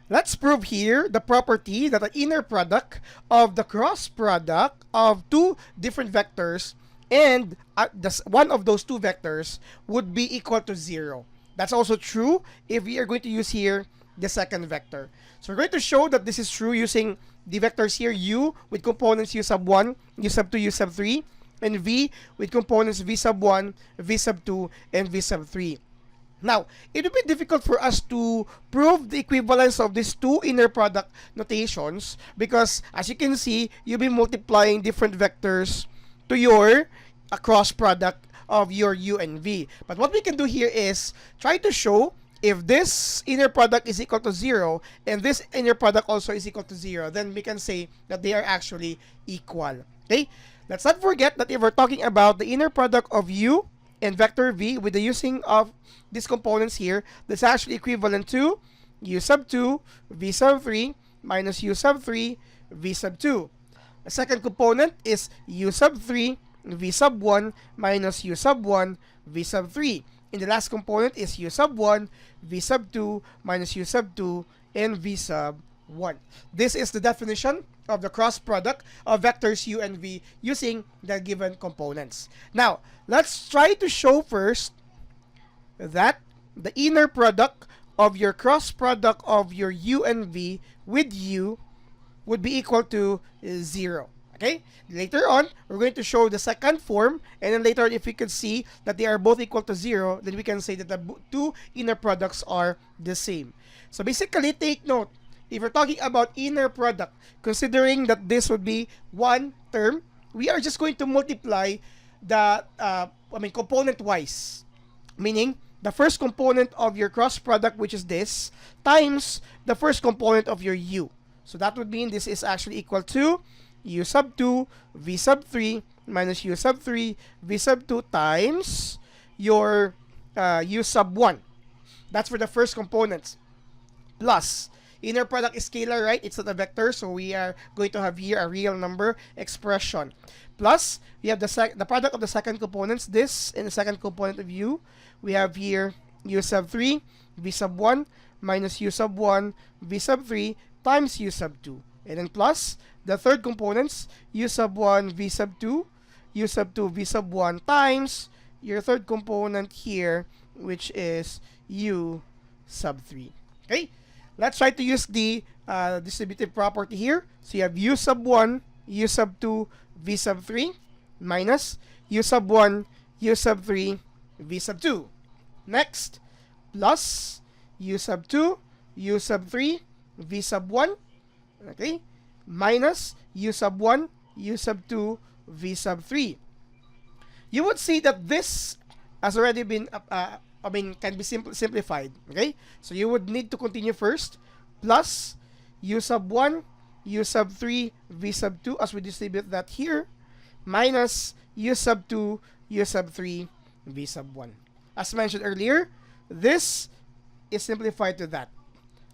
Let's prove here the property that the inner product of the cross product of two different vectors and one of those two vectors would be equal to 0. That's also true if we are going to use here the second vector. So we're going to show that this is true using the vectors here u with components u sub 1, u sub 2, u sub 3, and v with components v sub 1, v sub 2, and v sub 3. Now, it would be difficult for us to prove the equivalence of these two inner product notations because, as you can see, you'll be multiplying different vectors to your cross product of your u and v. But what we can do here is try to show if this inner product is equal to 0 and this inner product also is equal to 0, then we can say that they are actually equal. Okay? Let's not forget that if we're talking about the inner product of u and vector v with the using of these components here, that's actually equivalent to u sub 2 v sub 3 minus u sub 3 v sub 2. The second component is u sub 3 v sub 1 minus u sub 1 v sub 3. And the last component is u sub 1 v sub 2 minus u sub 2 and v sub 1. This is the definition of the cross product of vectors u and v using the given components. Now, let's try to show first that the inner product of your cross product of your u and v with u would be equal to 0. Okay? Later on, we're going to show the second form, and then later on, if we could see that they are both equal to 0, then we can say that the two inner products are the same. So basically, take note, if we're talking about inner product, considering that this would be one term, we are just going to multiply the, component-wise. Meaning, the first component of your cross product, which is this, times the first component of your u. So that would mean this is actually equal to u sub 2 v sub 3 minus u sub 3 v sub 2 times your u sub 1. That's for the first components. Plus, inner product is scalar, right? It's not a vector, so we are going to have here a real number expression. Plus, we have the product of the second components, this and the second component of u. We have here u sub 3 v sub 1 minus u sub 1 v sub 3 times u sub 2. And then plus the third components, u sub 1 v sub 2, u sub 2 v sub 1 times your third component here, which is u sub 3. Okay? Let's try to use the distributive property here. So you have u sub 1, u sub 2, v sub 3 minus u sub 1, u sub 3, v sub 2. Next, plus u sub 2, u sub 3, v sub 1, okay, minus u sub 1, u sub 2, v sub 3. You would see that this has already been, can be simplified, okay? So you would need to continue first, plus u sub 1, u sub 3, v sub 2, as we distribute that here, minus u sub 2, u sub 3, v sub 1. As mentioned earlier, this is simplified to that.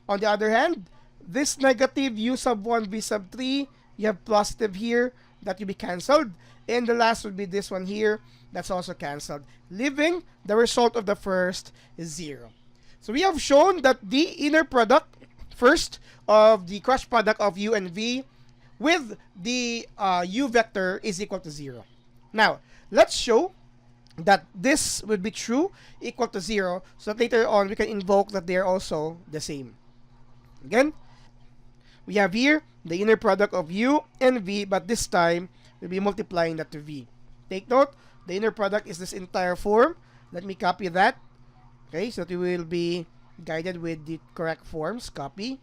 On the other hand, this negative u sub 1 v sub 3, you have positive here, that will be cancelled. And the last would be this one here, that's also cancelled, leaving the result of the first is 0. So we have shown that the inner product, first, of the cross product of u and v with the u vector is equal to 0. Now, let's show that this would be true, equal to 0, so that later on we can invoke that they are also the same. Again, we have here the inner product of u and v, but this time we'll be multiplying that to v. Take note, the inner product is this entire form. Let me copy that. Okay, so that we will be guided with the correct forms. Copy,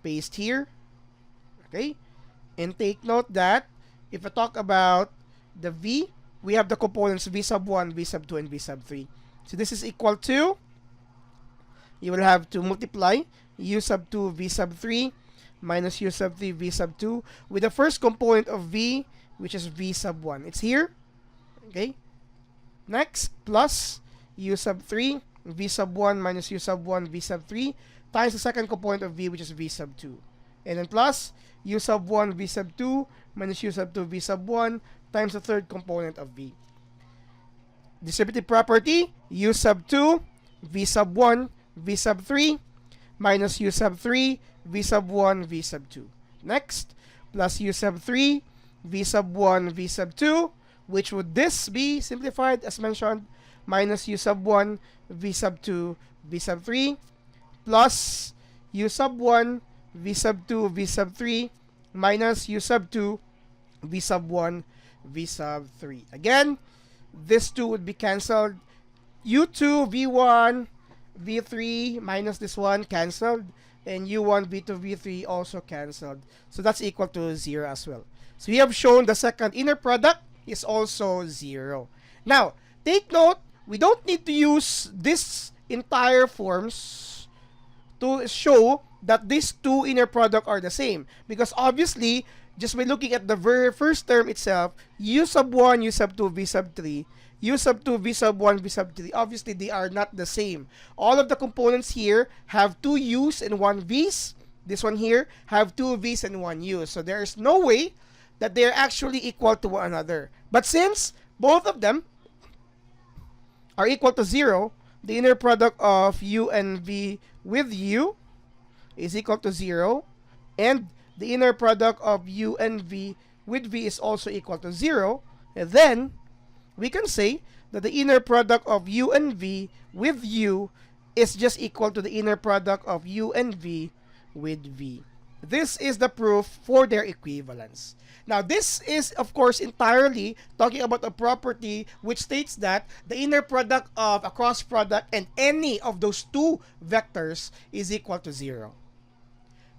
paste here. Okay, and take note that if I talk about the v, we have the components v sub 1, v sub 2, and v sub 3. So this is equal to, you will have to multiply u sub 2 v sub 3 minus u sub 3 v sub 2 with the first component of v, which is v sub 1. It's here. Okay. Next, plus u sub 3 v sub 1 minus u sub 1 v sub 3 times the second component of v, which is v sub 2. And then plus u sub 1 v sub 2 minus u sub 2 v sub 1 times the third component of v. Distributive property, u sub 2 v sub 1 v sub 3 minus u sub 3 v sub 1 v sub 2. Next, plus u sub 3 v sub 1 v sub 2, which would this be simplified as mentioned, minus u sub 1 v sub 2 v sub 3, plus u sub 1 v sub 2 v sub 3 minus u sub 2 v sub 1 v sub 3. Again, this 2 would be cancelled. u2 v1 v3 minus this one cancelled, and u1 v2 v3 also cancelled. So that's equal to 0 as well. So we have shown the second inner product is also 0. Now, take note, we don't need to use this entire forms to show that these two inner product are the same. Because obviously, just by looking at the very first term itself, u sub 1, u sub 2, v sub 3, u sub 2, v sub 1, v sub 3, obviously they are not the same. All of the components here have 2 u's and 1 v's. This one here have 2 v's and 1 u. So there is no way that they are actually equal to one another. But since both of them are equal to 0, the inner product of u and v with u is equal to 0, and the inner product of u and v with v is also equal to 0, and then we can say that the inner product of u and v with u is just equal to the inner product of u and v with v. This is the proof for their equivalence. Now, this is, of course, entirely talking about a property which states that the inner product of a cross product and any of those two vectors is equal to 0.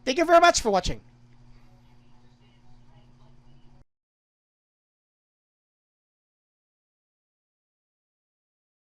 Thank you very much for watching.